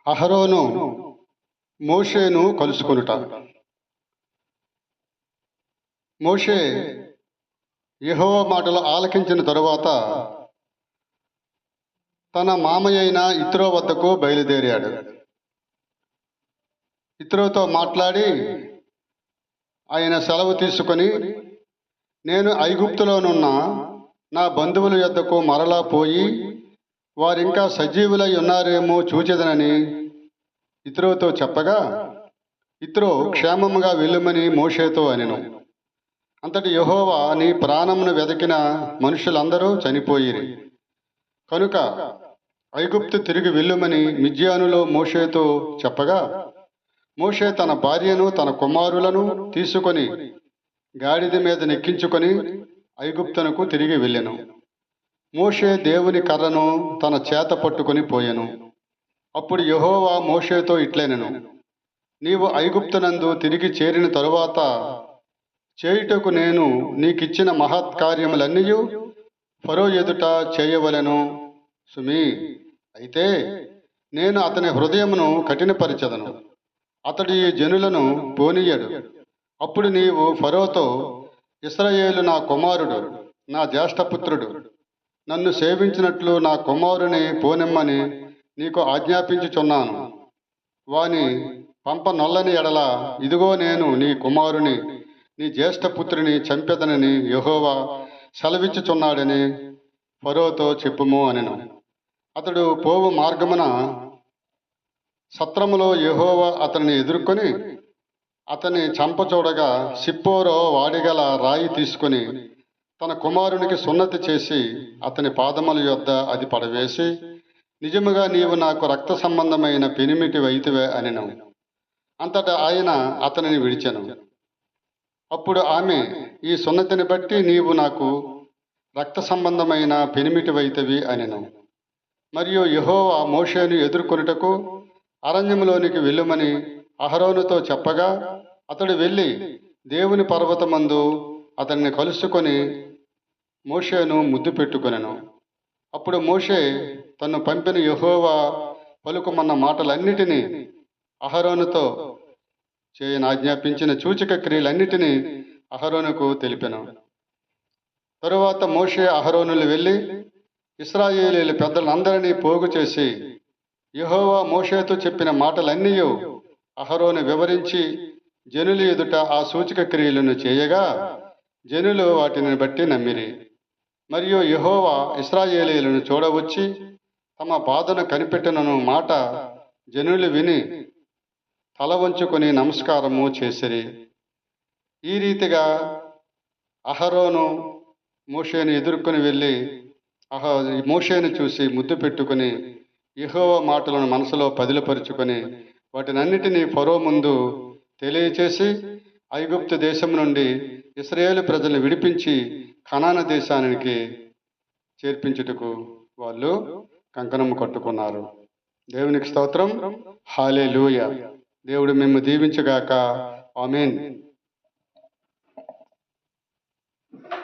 అహరోను మోషేను కలుసుకొనుట. మోషే యెహోవా మాటలు ఆలకించిన తరువాత తన మామయ్యైన యిత్రో వద్దకు బయలుదేరాడు. యిత్రోతో మాట్లాడి ఆయన సెలవు తీసుకొని, నేను ఐగుప్తులోనున్న నా బంధువుల యొద్దకు మరలా పోయి వారింకా సజీవులై ఉన్నారేమో చూచెదనని యిత్రోతో చెప్పగా, యిత్రో క్షేమముగా వెళ్ళుమని మోషేతో అనెను. అంతటి యెహోవా నీ ప్రాణమును వెదకిన మనుషులందరూ చనిపోయిరి కనుక ఐగుప్తు తిరిగి వెళ్ళుమని మిద్యానులో మోషేతో చెప్పగా, మోషే తన భార్యను తన కుమారులను తీసుకొని గాడిద మీద నెక్కించుకొని ఐగుప్తునకు తిరిగి వెళ్ళెను. మోషే దేవుని కర్రను తన చేత పట్టుకొని పోయెను. అప్పుడు యెహోవా మోషేతో ఇట్లనెను, నీవు ఐగుప్తునందు తిరిగి చేరిన తరువాత చేయుటకు నేను నీకిచ్చిన మహత్కార్యములన్నీయు ఫరో ఎదుట చేయవలెను సుమీ. అయితే నేను అతని హృదయమును కఠినపరిచెదను, అతడు ఈ జనులను పోనీయడు. అప్పుడు నీవు ఫరోతో, ఇశ్రాయేలు నా కుమారుడు, నా జ్యేష్ఠపుత్రుడు, నన్ను సేవించినట్లు నా కుమారుని పోనిమ్మని నీకు ఆజ్ఞాపించుచున్నాను. వాని పంప నొల్లని ఎడల ఇదిగో నేను నీ కుమారుని, నీ జ్యేష్ఠపుత్రుని చంపెదనని యెహోవా సెలవిచ్చుచున్నాడని ఫరోతో చెప్పుము అనెను. అతడు పోవు మార్గమున సత్రములో యెహోవా అతనిని ఎదుర్కొని అతని చంపచూడగా, సిప్పోరో వాడిగల రాయి తీసుకొని తన కుమారునికి సున్నతి చేసి అతని పాదముల యొద్ద అది పడవేసి, నిజముగా నీవు నాకు రక్త సంబంధమైన పెనిమిటి వైతివే అనెను. అంతటా ఆయన అతనిని విడిచెను. అప్పుడు ఆమె, ఈ సున్నతిని బట్టి నీవు నాకు రక్త సంబంధమైన పెనిమిటి వైతివి అనెను. మరియు యెహోవా మోషేను ఎదుర్కొనుటకు అరణ్యములోనికి వెళ్ళుమని అహరోనుతో చెప్పగా, అతడు వెళ్ళి దేవుని పర్వతమందు అతన్ని కలుసుకొని మోషేను ముద్దు పెట్టుకొనెను. అప్పుడు మోషే తన్ను పంపిన యెహోవా పలుకుమన్న మాటలన్నిటినీ అహరోనుతో చేయని ఆజ్ఞాపించిన సూచక క్రియలన్నిటినీ అహరోనుకు తెలిపెను. తరువాత మోషే అహరోనులు వెళ్ళి ఇశ్రాయేలీయుల పెద్దలందరినీ పోగు చేసి యెహోవా మోషేతో చెప్పిన మాటలన్నీయు అహరోను వివరించి జనుల ఎదుట ఆ సూచక క్రియలను చేయగా, జనులు వాటిని బట్టి నమ్మిరి. మరియు యెహోవా ఇశ్రాయేలీయులను చూడవచ్చి తమ బాధను కనిపెట్టనను మాట జనులు విని తల వంచుకొని నమస్కారము చేసిరి. ఈ రీతిగా అహరోను మోషేను ఎదుర్కొని వెళ్ళి మోషేను చూసి ముద్దు పెట్టుకుని యెహోవా మాటలను మనసులో పదిలపరుచుకొని వాటినన్నిటినీ ఫరో ముందు తెలియచేసి ఐగుప్తు దేశం నుండి ఇశ్రాయేలు ప్రజలను విడిపించి కనాను దేశానికి చేర్పించుటకు వాళ్ళు కంకణము కట్టుకున్నారు. దేవునికి స్తోత్రం. హల్లెలూయా. దేవుడు మిమ్ము దీవించుగాక. ఆమేన్.